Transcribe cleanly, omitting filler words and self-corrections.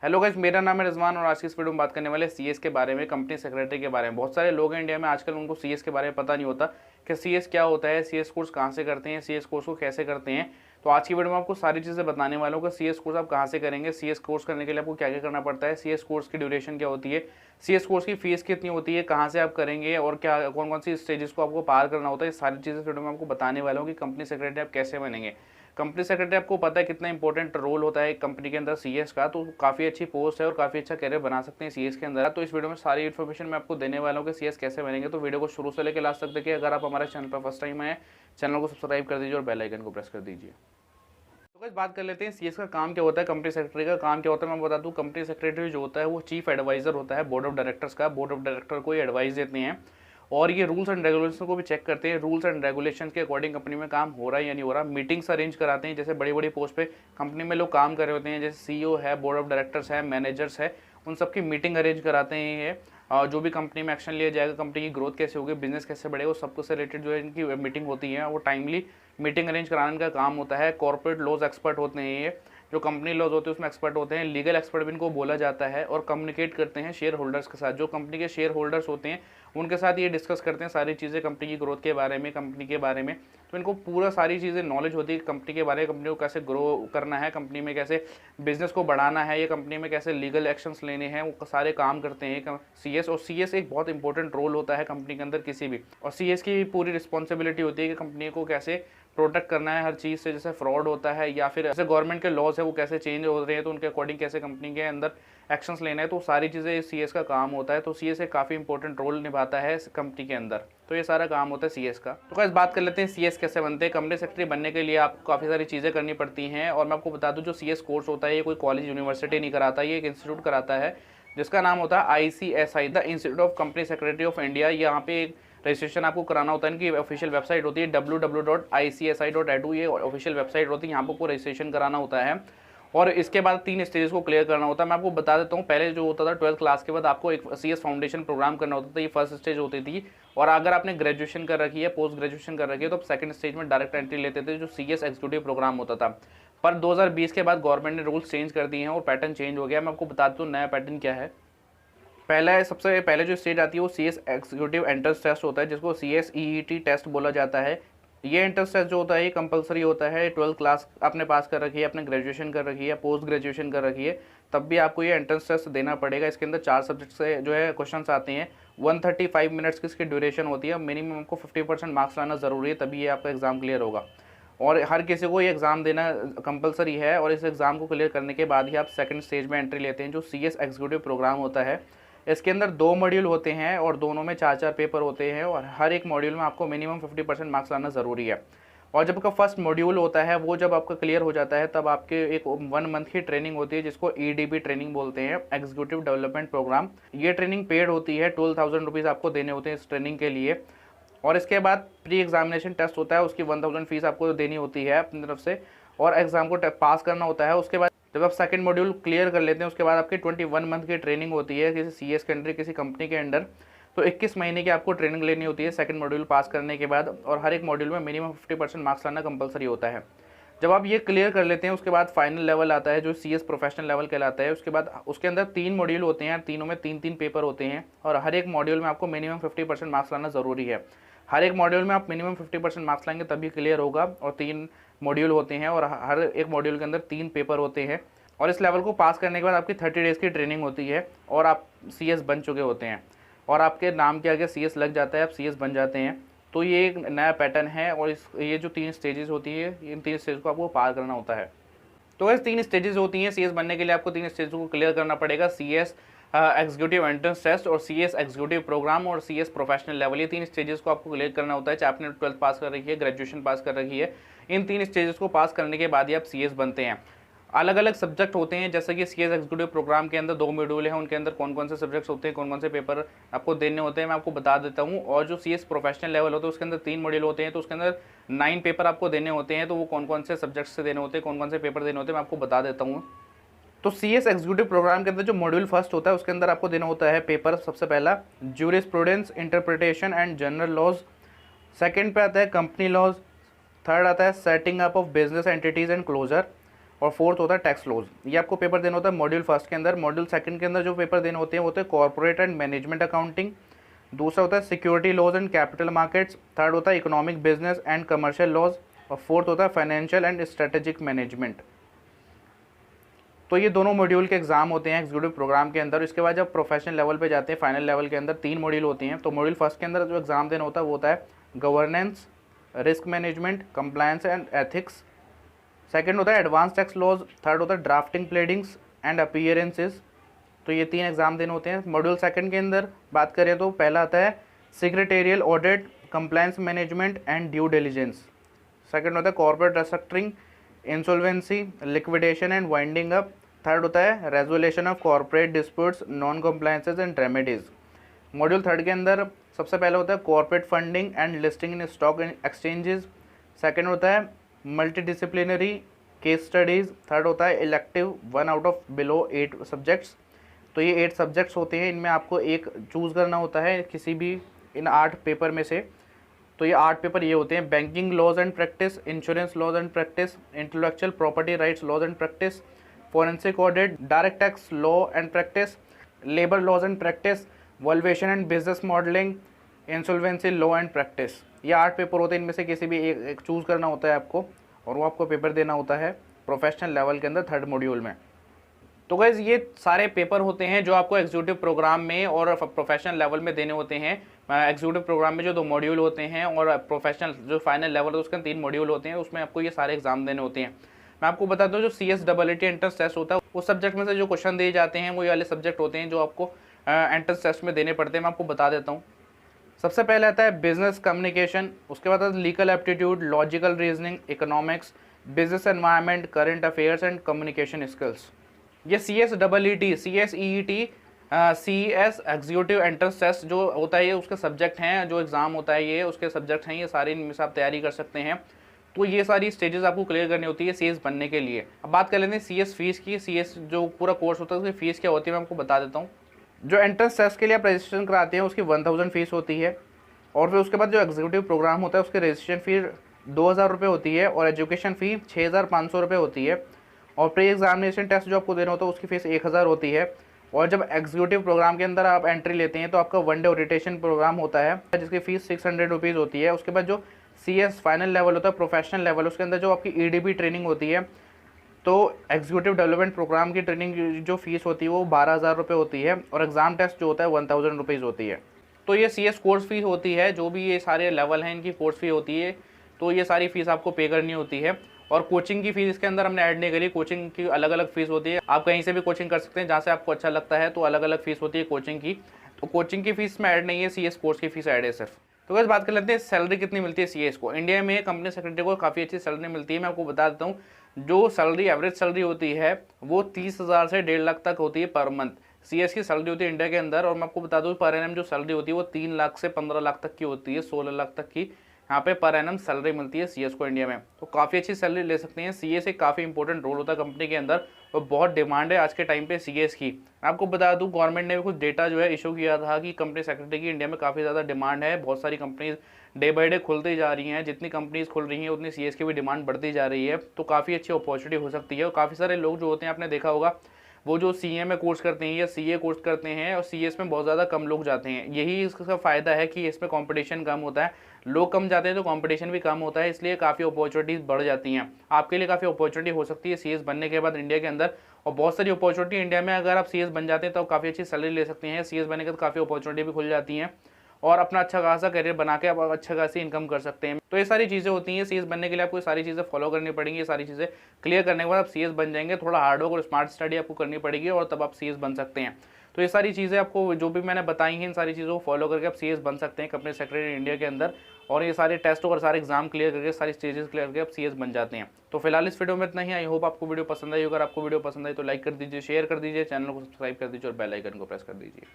Hello guys, मेरा नाम है रिजवान और आज की इस वीडियो में बात करने वाले सीएस के बारे में, कंपनी सेक्रेटरी के बारे में। बहुत सारे लोग हैं इंडिया में आजकल, उनको सीएस के बारे में पता नहीं होता कि सीएस क्या होता है, सीएस कोर्स कहाँ से करते हैं, सीएस कोर्स को कैसे करते हैं। तो आज की वीडियो में आपको सारी चीज़ें बताने वाला हूँ कि सीएस कोर्स आप कहाँ से करेंगे, सीएस कोर्स करने के लिए आपको क्या क्या करना पड़ता है, सीएस कोर्स की ड्यूरेशन क्या होती है, सीएस कोर्स की फीस कितनी होती है, कहाँ से आप करेंगे और क्या कौन कौन सी स्टेजेस को आपको पार करना होता है। सारी चीज़ें वीडियो में आपको बताने वाला हूँ कि कंपनी सेक्रेटरी आप कैसे बनेंगे। कंपनी सेक्रेटरी आपको पता है कितना इंपॉर्टेंट रोल होता है कंपनी के अंदर सीएस का, तो काफ़ी अच्छी पोस्ट है और काफ़ी अच्छा करियर बना सकते हैं सीएस के अंदर। तो इस वीडियो में सारी इन्फॉर्मेशन मैं आपको देने वाला हूँ कि सीएस कैसे बनेंगे। तो वीडियो को शुरू से लेकर लास्ट तक देखिए। अगर आप हमारे चैनल पर फर्स्ट टाइम आए, चैनल को सब्सक्राइब कर दीजिए और बेल आइकन को प्रेस कर दीजिए। तो गाइस बात कर लेते हैं सीएस का काम क्या होता है, कंपनी सेक्रेटरी का काम क्या होता है। मैं बता दूं, कंपनी सेक्रेटरी जो होता है वो चीफ एडवाइजर होता है बोर्ड ऑफ डायरेक्टर्स का। बोर्ड ऑफ डायरेक्टर को एडवाइस देते हैं और ये रूल्स एंड रेगुलेशन को भी चेक करते हैं। रूल्स एंड रेगुलेशन के अकॉर्डिंग कंपनी में काम हो रहा है या नहीं हो रहा। मीटिंग्स अरेंज कराते हैं, जैसे बड़ी बड़ी पोस्ट पे कंपनी में लोग काम कर रहे होते हैं, जैसे सीईओ है, बोर्ड ऑफ डायरेक्टर्स है, मैनेजर्स है, उन सबकी मीटिंग अरेंज कराते हैं ये। जो भी कंपनी में एक्शन लिया जाएगा, कंपनी की ग्रोथ कैसे होगी, बिजनेस कैसे बढ़ेगा, वो सबको से रिलेटेड जो है इनकी मीटिंग होती है, वो टाइमली मीटिंग अरेंज कराने का काम होता है। कॉर्पोरेट लॉज एक्सपर्ट होते हैं ये, जो कंपनी लॉज होते हैं उसमें एक्सपर्ट होते हैं। लीगल एक्सपर्ट भी इनको बोला जाता है और कम्युनिकेट करते हैं शेयर होल्डर्स के साथ। जो कंपनी के शेयर होल्डर्स होते हैं उनके साथ ये डिस्कस करते हैं सारी चीज़ें कंपनी की ग्रोथ के बारे में, कंपनी के बारे में। तो इनको पूरा सारी चीज़ें नॉलेज होती है कंपनी के बारे में, कंपनी को कैसे ग्रो करना है, कंपनी में कैसे बिजनेस को बढ़ाना है, या कंपनी में कैसे लीगल एक्शंस लेने हैं, वो सारे काम करते हैं सीएस। और सीएस एक बहुत इंपॉर्टेंट रोल होता है कंपनी के अंदर किसी भी। और सीएस की पूरी रिस्पॉन्सिबिलिटी होती है कि कंपनी को कैसे प्रोटेक्ट करना है हर चीज़ से, जैसे फ्रॉड होता है या फिर जैसे गवर्नमेंट के लॉज है वो कैसे चेंज हो रहे हैं, तो उनके अकॉर्डिंग कैसे कंपनी के अंदर एक्शंस लेना है। तो सारी चीज़ें सीएस का काम होता है। तो सीएस एक काफ़ी इंपॉर्टेंट रोल निभाता है कंपनी के अंदर। तो ये सारा काम होता है सीएस का। तो गाइस बात कर लेते हैं सीएस कैसे बनते हैं। कंपनी सेक्रेटरी बनने के लिए आपको काफ़ी सारी चीज़ें करनी पड़ती हैं और मैं आपको बता दूं, जो सीएस कोर्स होता है ये कोई कॉलेज यूनिवर्सिटी नहीं कराता, ये एक इंस्टीट्यूट कराता है जिसका नाम होता है ICSI, the institute of company secretary of India. यहाँ पे एक रजिस्ट्रेशन आपको कराना होता है। इनकी ऑफिशियल वेबसाइट होती है www.icsi.edu, ये ऑफिशियल वेबसाइट होती है। यहाँ पर आपको रजिस्ट्रेशन कराना होता है और इसके बाद 3 स्टेजेस को क्लियर करना होता है। मैं आपको बता देता हूँ, पहले जो होता था 12th क्लास के बाद आपको एक सीएस फाउंडेशन प्रोग्राम करना होता था, ये फर्स्ट स्टेज होती थी। और अगर आपने ग्रेजुएशन कर रखी है, पोस्ट ग्रेजुएशन कर रखी है, तो आप सेकंड स्टेज में डायरेक्ट एंट्री लेते थे, जो सीएस एग्जीक्यूटिव प्रोग्राम होता था। पर 2020 के बाद गवर्नमेंट ने रूल्स चेंज कर दिए हैं और पैटर्न चेंज हो गया। मैं आपको बता दूँ नया पैटर्न क्या है। पहला सबसे पहले जो स्टेज आती है वो सीएस एग्जीक्यूटिव एंट्रेंस टेस्ट होता है, जिसको CSEET टेस्ट बोला जाता है। ये एंट्रेंस टेस्ट जो होता है ये कंपलसरी होता है। 12th क्लास आपने पास कर रखी है, आपने ग्रेजुएशन कर रखी है, पोस्ट ग्रेजुएशन कर रखी है, तब भी आपको ये एंट्रेंस टेस्ट देना पड़ेगा। इसके अंदर 4 सब्जेक्ट से जो है क्वेश्चन आते हैं। 135 मिनट्स की इसकी ड्यूरेशन होती है। मिनिमम आपको 50% मार्क्स लाना ज़रूरी है, तभी ये आपका एग्जाम क्लियर होगा। और हर किसी को ये एग्ज़ाम देना कंपलसरी है और इस एग्ज़ाम को क्लियर करने के बाद ही आप सेकंड स्टेज में एंट्री लेते हैं, जो सीएस एग्जीक्यूटिव प्रोग्राम होता है। इसके अंदर 2 मॉड्यूल होते हैं और दोनों में 4-4 पेपर होते हैं और हर एक मॉड्यूल में आपको मिनिमम 50% मार्क्स लाना ज़रूरी है। और जब आपका फर्स्ट मॉड्यूल होता है वो जब आपका क्लियर हो जाता है, तब आपके एक 1 मंथ की ट्रेनिंग होती है, जिसको EDP ट्रेनिंग बोलते हैं, एग्जीक्यूटिव डेवलपमेंट प्रोग्राम। ये ट्रेनिंग पेड होती है, 12,000 रुपीज़ आपको देने होते हैं इस ट्रेनिंग के लिए। और इसके बाद प्री एग्जामिनेशन टेस्ट होता है, उसकी 1,000 फीस आपको देनी होती है अपनी तरफ से और एग्ज़ाम को पास करना होता है। उसके बाद जब आप सेकंड मॉड्यूल क्लियर कर लेते हैं, उसके बाद आपकी 21 मंथ की ट्रेनिंग होती है किसी सीएस के अंडर, किसी कंपनी के अंडर। तो 21 महीने की आपको ट्रेनिंग लेनी होती है सेकंड मॉड्यूल पास करने के बाद, और हर एक मॉड्यूल में मिनिमम 50% मार्क्स लाना कंपलसरी होता है। जब आप ये क्लियर कर लेते हैं, उसके बाद फाइनल लेवल आता है जो सीएस प्रोफेशनल लेवल कहलाता है। उसके बाद उसके अंदर 3 मॉड्यूल होते हैं, तीनों में 3-3 पेपर होते हैं और हर एक मॉड्यूल में आपको मिनिमम 50% मार्क्स लाना ज़रूरी है। हर एक मॉड्यूल में आप मिनिमम 50% मार्क्स लाएंगे तभी क्लियर होगा। और 3 मॉड्यूल होते हैं और हर एक मॉड्यूल के अंदर 3 पेपर होते हैं। और इस लेवल को पास करने के बाद आपकी 30 डेज़ की ट्रेनिंग होती है और आप सीएस बन चुके होते हैं और आपके नाम के आगे सीएस लग जाता है, आप सीएस बन जाते हैं। तो ये एक नया पैटर्न है और ये जो 3 स्टेजेस होती है, इन 3 स्टेज को आपको पार करना होता है। तो इस 3 स्टेजेस होती हैं सीएस बनने के लिए, आपको 3 स्टेज को क्लियर करना पड़ेगा। सीएस एग्जीक्यूटिव एंट्रेंस टेस्ट और सीएस एग्जीक्यूटिव प्रोग्राम और सीएस प्रोफेशनल लेवल, ये 3 स्टेजेस को आपको क्लियर करना होता है। चाहे आपने 12th पास कर रखी है, ग्रेजुएशन पास कर रखी है, इन 3 स्टेजेस को पास करने के बाद ही आप सीएस बनते हैं। अलग अलग सब्जेक्ट होते हैं, जैसे कि सीएस एग्जीक्यूटिव प्रोग्राम के अंदर 2 मॉड्यूल हैं, उनके अंदर कौन कौन से सब्जेक्ट्स होते हैं, कौन कौन से पेपर आपको देने होते हैं, मैं आपको बता देता हूँ। और जो सीएस प्रोफेशनल लेवल होता है उसके अंदर 3 मॉड्यूल होते हैं, तो उसके अंदर 9 पेपर आपको देने होते हैं। तो वो कौन कौन से सब्जेक्ट्स से देने होते हैं, कौन कौन से पेपर देने होते हैं, मैं आपको बता देता हूँ। तो सीएस एग्जीक्यूटिव प्रोग्राम के अंदर जो मॉड्यूल फर्स्ट होता है उसके अंदर आपको देना होता है पेपर, सबसे पहला jurisprudence, interpretation and general laws. Second पे आता है कंपनी लॉज। थर्ड आता है setting up of business entities and closure. और फोर्थ होता है टैक्स लॉज। ये आपको पेपर देना होता है मॉड्यूल फर्स्ट के अंदर। मॉड्यूल सेकंड के अंदर जो पेपर देने होते हैं वो होते हैं कॉर्पोरेट एंड मैनेजमेंट अकाउंटिंग, दूसरा होता है security laws and capital markets, third होता है economic business and commercial laws, और फोर्थ होता है फाइनेंशियल एंड स्ट्रेटेजिक मैनेजमेंट। तो ये दोनों मॉड्यूल के एग्जाम होते हैं एग्जीक्यूटिव प्रोग्राम के अंदर। इसके बाद जब प्रोफेशनल लेवल पे जाते हैं, फाइनल लेवल के अंदर 3 मॉड्यूल होती हैं। तो मॉड्यूल फर्स्ट के अंदर जो एग्जाम देना होता है वो होता है governance, risk management, compliance and ethics. Second होता है एडवांस टैक्स लॉज, थर्ड होता है ड्राफ्टिंग प्लेडिंग्स एंड अपीयरेंसेस। तो ये 3 एग्जाम देने होते हैं। मॉड्यूल सेकंड के अंदर बात करें तो पहला आता है secretarial audit, compliance management and due diligence. Second होता है corporate restructuring, insolvency, liquidation and winding up. Third होता है resolution of corporate disputes, non compliances and remedies. Module third के अंदर सबसे पहले होता है corporate funding and listing in stock exchanges. Second होता है मल्टीडिसिप्लिनरी केस स्टडीज़। थर्ड होता है elective 1 out of below 8 subjects. तो ये 8 सब्जेक्ट्स होते हैं, इनमें आपको एक चूज़ करना होता है किसी भी इन 8 पेपर में से। तो ये 8 पेपर ये होते हैं banking laws and practice, insurance laws and practice, intellectual property rights laws and practice, forensic audit, direct tax law and practice, labour laws and practice, valuation and business modelling, insolvency law and practice. ये 8 paper होते हैं, इनमें से किसी भी एक choose करना होता है आपको, और वो आपको पेपर देना होता है प्रोफेशनल लेवल के अंदर थर्ड मॉड्यूल में। तो गाइस ये सारे पेपर होते हैं जो आपको एग्जीक्यूटिव प्रोग्राम में और प्रोफेशनल लेवल में देने होते हैं। एग्जीक्यूटिव प्रोग्राम में जो 2 मॉड्यूल होते हैं और प्रोफेशनल जो फाइनल लेवल है उसके 3 मॉड्यूल होते हैं, उसमें आपको ये सारे एग्जाम देने होते हैं। मैं आपको बता दूं जो CSEET एंट्रेंस टेस्ट होता है उस सब्जेक्ट में से जो क्वेश्चन दिए जाते हैं वो ये वाले सब्जेक्ट होते हैं जो आपको एंट्रेंस टेस्ट में देने पड़ते हैं। मैं आपको बता देता हूँ। सबसे पहले आता है बिजनेस कम्युनिकेशन, उसके बाद आता है legal aptitude, logical reasoning, economics, business environment, current affairs and communication skills. ये CSEET CS executive entrance test जो होता है ये उसके सब्जेक्ट हैं, जो एग्ज़ाम होता है ये उसके सब्जेक्ट हैं, ये सारे इनमें से आप तैयारी कर सकते हैं। तो ये सारी स्टेजेस आपको क्लियर करनी होती है CS बनने के लिए। अब बात कर लेते हैं CS फीस की। CS जो पूरा कोर्स होता है उसकी फ़ीस क्या होती है मैं आपको बता देता हूँ। जो एंट्रेंस टेस्ट के लिए आप रजिस्ट्रेशन कराते हैं उसकी 1000 फीस होती है, और फिर उसके बाद जो एग्जीक्यूटिव प्रोग्राम होता है उसकी रजिस्ट्रेशन फ़ी 2000 रुपये होती है, और एजुकेशन फ़ी 6500 रुपये होती है, और प्री एग्जामिनेशन टेस्ट जो आपको देना होता है उसकी फ़ीस 1000 होती है। और जब एग्जीक्यूटिव प्रोग्राम के अंदर आप एंट्री लेते हैं तो आपका 1 डे ओरिएंटेशन प्रोग्राम होता है जिसकी फ़ीस 600 रुपीज़ होती है। उसके बाद जो CS फाइनल लेवल होता है प्रोफेशनल लेवल, उसके अंदर जो आपकी EDP ट्रेनिंग होती है, तो एग्जीक्यूटिव डेवलपमेंट प्रोग्राम की ट्रेनिंग जो फीस होती है वो 12000 रुपये होती है, और एग्ज़ाम टेस्ट जो होता है 1000 रुपीज़ होती है। तो ये CS कोर्स फीस होती है, जो भी ये सारे लेवल हैं इनकी कोर्स फी होती है, तो ये सारी फीस आपको पे करनी होती है। और कोचिंग की फीस इसके अंदर हमने ऐड नहीं करी, कोचिंग की अलग अलग फीस होती है। आप कहीं से भी कोचिंग कर सकते हैं जहाँ से आपको अच्छा लगता है, तो अलग अलग फीस होती है कोचिंग की। तो कोचिंग की फीस में ऐड नहीं है, CS कोर्स की फीस ऐड है सिर्फ। तो बस बात कर लेते हैं सैलरी कितनी मिलती है CS को। इंडिया में कंपनी सेक्रेटरी को काफ़ी अच्छी सैलरी मिलती है। मैं आपको बता देता हूँ, जो सैलरी एवरेज सैलरी होती है वो 30,000 से 1.5 लाख तक होती है पर मंथ। CS की सैलरी होती है इंडिया के अंदर, और मैं आपको बता दूँ पर एनम जो सैलरी होती है वो 3 लाख से 15 लाख तक की होती है, 16 लाख तक की यहाँ पे पर एनम सैलरी मिलती है CS को इंडिया में। तो काफ़ी अच्छी सैलरी ले सकते हैं। CS एक काफ़ी इंपॉर्टेंट रोल होता है कंपनी के अंदर, और बहुत डिमांड है आज के टाइम पे CS की। आपको बता दूं गवर्नमेंट ने भी कुछ डेटा जो है इशू किया था कि कंपनी सेक्रेटरी की इंडिया में काफ़ी ज़्यादा डिमांड है। बहुत सारी कंपनीज डे बाई डे खुलती जा रही हैं, जितनी कंपनीज खुल रही हैं उतनी CS की भी डिमांड बढ़ती जा रही है। तो काफ़ी अच्छी अपॉर्चुनिटी हो सकती है। और काफ़ी सारे लोग जो होते हैं आपने देखा होगा वो जो CA में कोर्स करते हैं या CA कोर्स करते हैं, और CS में बहुत ज़्यादा कम लोग जाते हैं। यही इसका फ़ायदा है कि इसमें कंपटीशन कम होता है, लोग कम जाते हैं तो कंपटीशन भी कम होता है, इसलिए काफ़ी अपॉर्चुनिटीज़ बढ़ जाती हैं। आपके लिए काफ़ी अपॉर्चुनिटी हो सकती है CS बनने के बाद इंडिया के अंदर, और बहुत सारी अपॉर्चुनिटी इंडिया में अगर आप CS बन जाते हैं तो आप काफ़ी अच्छी सैलरी ले सकते हैं। CS बनने के बाद काफ़ी अपॉर्चुनिटी भी खुल जाती हैं, और अपना अच्छा खासा करियर बना के आप अच्छा खासी इनकम कर सकते हैं। तो ये सारी चीज़ें होती हैं। CS बनने के लिए आपको सारी चीज़ें फॉलो करनी पड़ेंगी। ये सारी चीज़ें क्लियर करने के बाद आप CS बन जाएंगे। थोड़ा हार्डवर्क और स्मार्ट स्टडी आपको करनी पड़ेगी, और तब आप CS बन सकते हैं। तो ये सारी चीज़ें आपको जो भी मैंने बताई हैं, इन सारी चीज़ों को फॉलो करके आप CS बन सकते हैं कंपनी सेक्रेटरी इंडिया के अंदर, और ये सारे टेस्ट और सारे एग्जाम क्लियर करके सारी स्टेजेस क्लियर करके आप CS बन जाते हैं। तो फिलहाल इस वीडियो में इतना ही। आई होप आपको वीडियो पसंद आई। अगर आपको वीडियो पसंद आई तो लाइक कर दीजिए, शेयर कर दीजिए, चैनल को सब्सक्राइब कर दीजिए और बेल आइकन को प्रेस कर दीजिए।